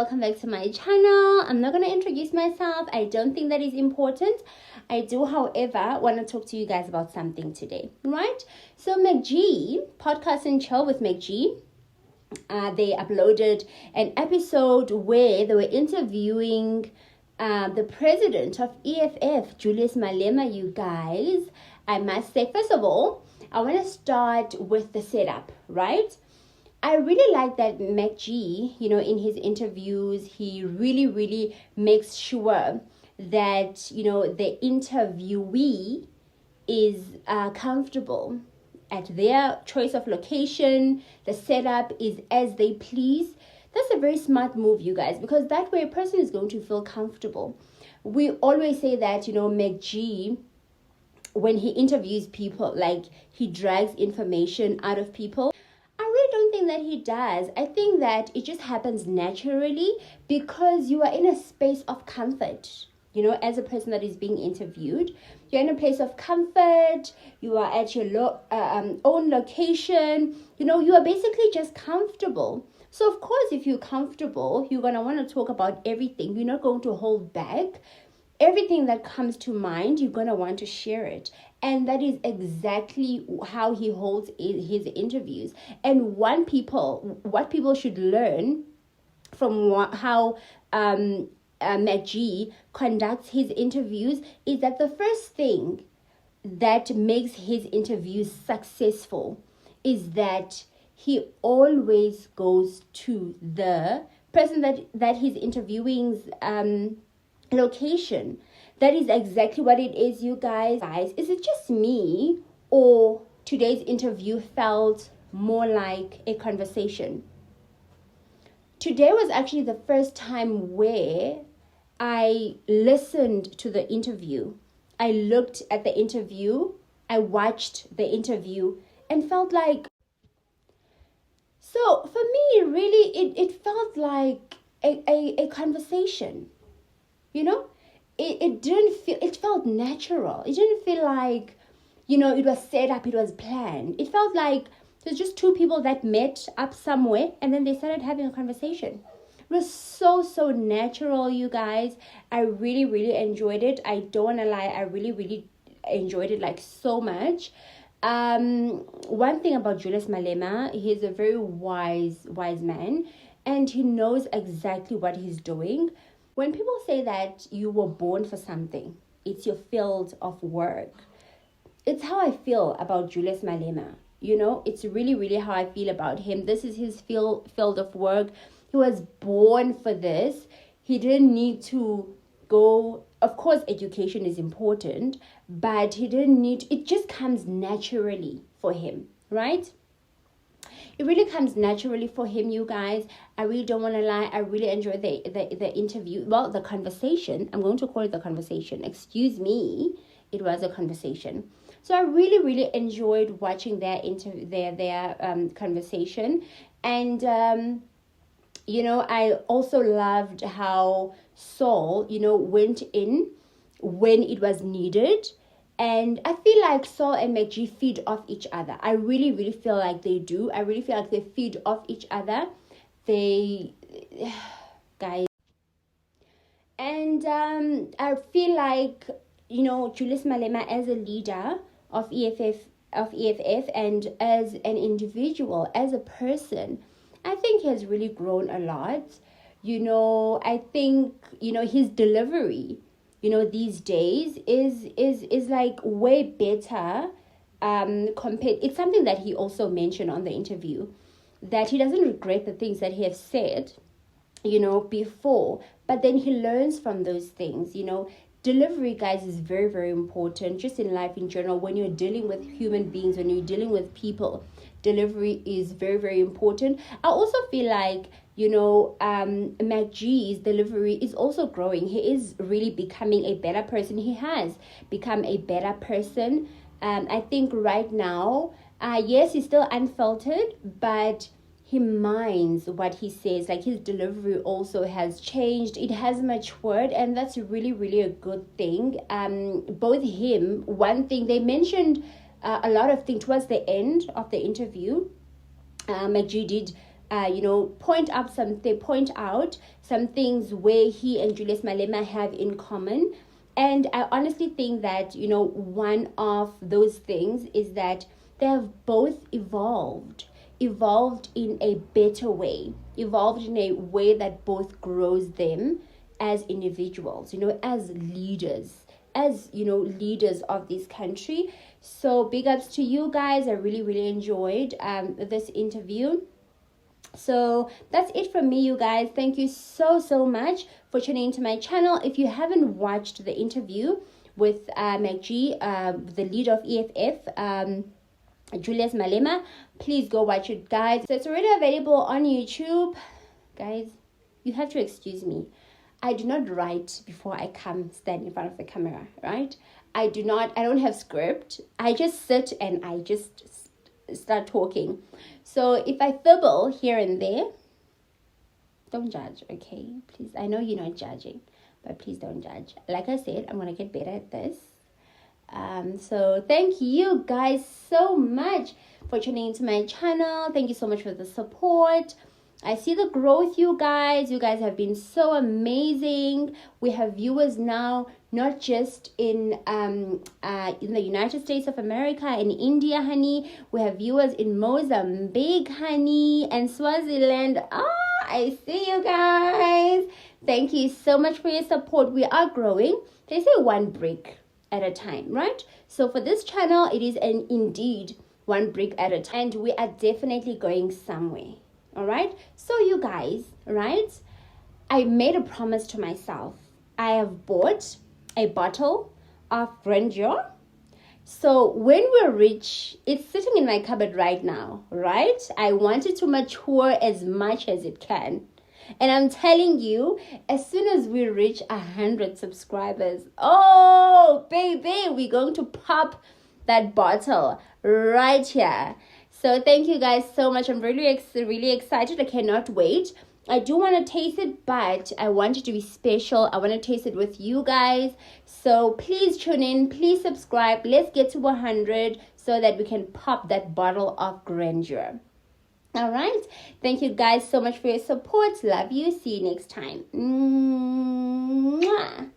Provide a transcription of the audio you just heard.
welcome back to my channel. I'm not going to introduce myself. I don't think that is important. I do, however, want to talk to you guys about something today, right? So McG, Podcast and Chill with McG, they uploaded an episode where they were interviewing the president of EFF, Julius Malema, you guys. I must say, first of all, I want to start with the setup, right? I really like that McG, in his interviews, he really makes sure that, the interviewee is comfortable at their choice of location. The setup is as they please. That's a very smart move, you guys, because that way a person is going to feel comfortable. We always say that, McG, when he interviews people, like he drags information out of people. I really don't think that he does. I think that it just happens naturally because you are in a space of comfort. As a person that is being interviewed, you're in a place of comfort. You are at your own location. You are basically just comfortable. So, of course, if you're comfortable, you're going to want to talk about everything. You're not going to hold back. Everything that comes to mind, you're going to want to share it. And that is exactly how he holds his interviews. And what people should learn from how McG conducts his interviews is that the first thing that makes his interviews successful is that he always goes to the person that he's interviewing's location. That is exactly what it is, you guys. Is it just me, or today's interview felt more like a conversation? Today was actually the first time where I listened to the interview. I looked at the interview, I watched the interview, and felt like... So for me, really, it felt like a conversation. It didn't feel, it felt natural. It didn't feel like, it was set up, it was planned. It felt like there's just two people that met up somewhere and then they started having a conversation. It was so natural, you guys. I really enjoyed it. I don't want to lie, I really enjoyed it like so much. One thing about Julius Malema, he's a very wise man, and he knows exactly what he's doing. When people say that you were born for something, it's your field of work. It's how I feel about Julius Malema. It's really how I feel about him. This is his field of work. He was born for this. He didn't need to go. Of course, education is important, but he didn't need. It just comes naturally for him, right? It really comes naturally for him, you guys. I really don't want to lie. I really enjoyed the interview. Well, the conversation. I'm going to call it the conversation. Excuse me. It was a conversation. So I really enjoyed watching their conversation. And, I also loved how Saul, went in when it was needed. And I feel like Saul and McG feed off each other. I really feel like they do. I really feel like they feed off each other. Guys. And I feel like, Julius Malema as a leader of EFF and as an individual, as a person, I think he has really grown a lot. I think, his delivery, these days is like way better compared. It's something that he also mentioned on the interview, that he doesn't regret the things that he has said, before, but then he learns from those things. Delivery, guys, is very important, just in life in general. When you're dealing with human beings, when you're dealing with people, delivery is very important. I also feel like, McG's delivery is also growing. He is really becoming a better person. He has become a better person. I think right now, yes, he's still unfiltered, but he minds what he says. Like, his delivery also has changed. It has matured, and that's really a good thing. Both him, one thing they mentioned, a lot of things towards the end of the interview. McG did point out some things where he and Julius Malema have in common. And I honestly think that, one of those things is that they have both evolved in a better way, evolved in a way that both grows them as individuals, as leaders, leaders of this country. So big ups to you guys. I really, really enjoyed this interview. So that's it from me, you guys. Thank you so much for tuning into my channel. If you haven't watched the interview with MacG, the leader of EFF, Julius Malema, please go watch it, guys. So it's already available on YouTube. Guys, you have to excuse me. I do not write before I come stand in front of the camera, right? I don't have script. I just sit and I just start talking. So if I fibble here and there, don't judge, okay? Please, I know you're not judging, but please don't judge. Like I said, I'm gonna get better at this. So thank you guys so much for tuning into my channel. Thank you so much for the support. I see the growth, you guys. You guys have been so amazing. We have viewers now, not just in the United States of America and India, honey. We have viewers in Mozambique, honey, and Swaziland. I see you guys. Thank you so much for your support. We are growing. They say one brick at a time, right? So for this channel, it is indeed one brick at a time, and we are definitely going somewhere. All right, so you guys, right, I made a promise to myself. I have bought a bottle of grandeur. So when we're rich, it's sitting in my cupboard right now, right? I want it to mature as much as it can. And I'm telling you, as soon as we reach 100 subscribers, oh baby, we're going to pop that bottle right here. So thank you guys so much. I'm really excited. I cannot wait. I do want to taste it, but I want it to be special. I want to taste it with you guys. So please tune in. Please subscribe. Let's get to 100 so that we can pop that bottle of grandeur. All right. Thank you guys so much for your support. Love you. See you next time. Mwah.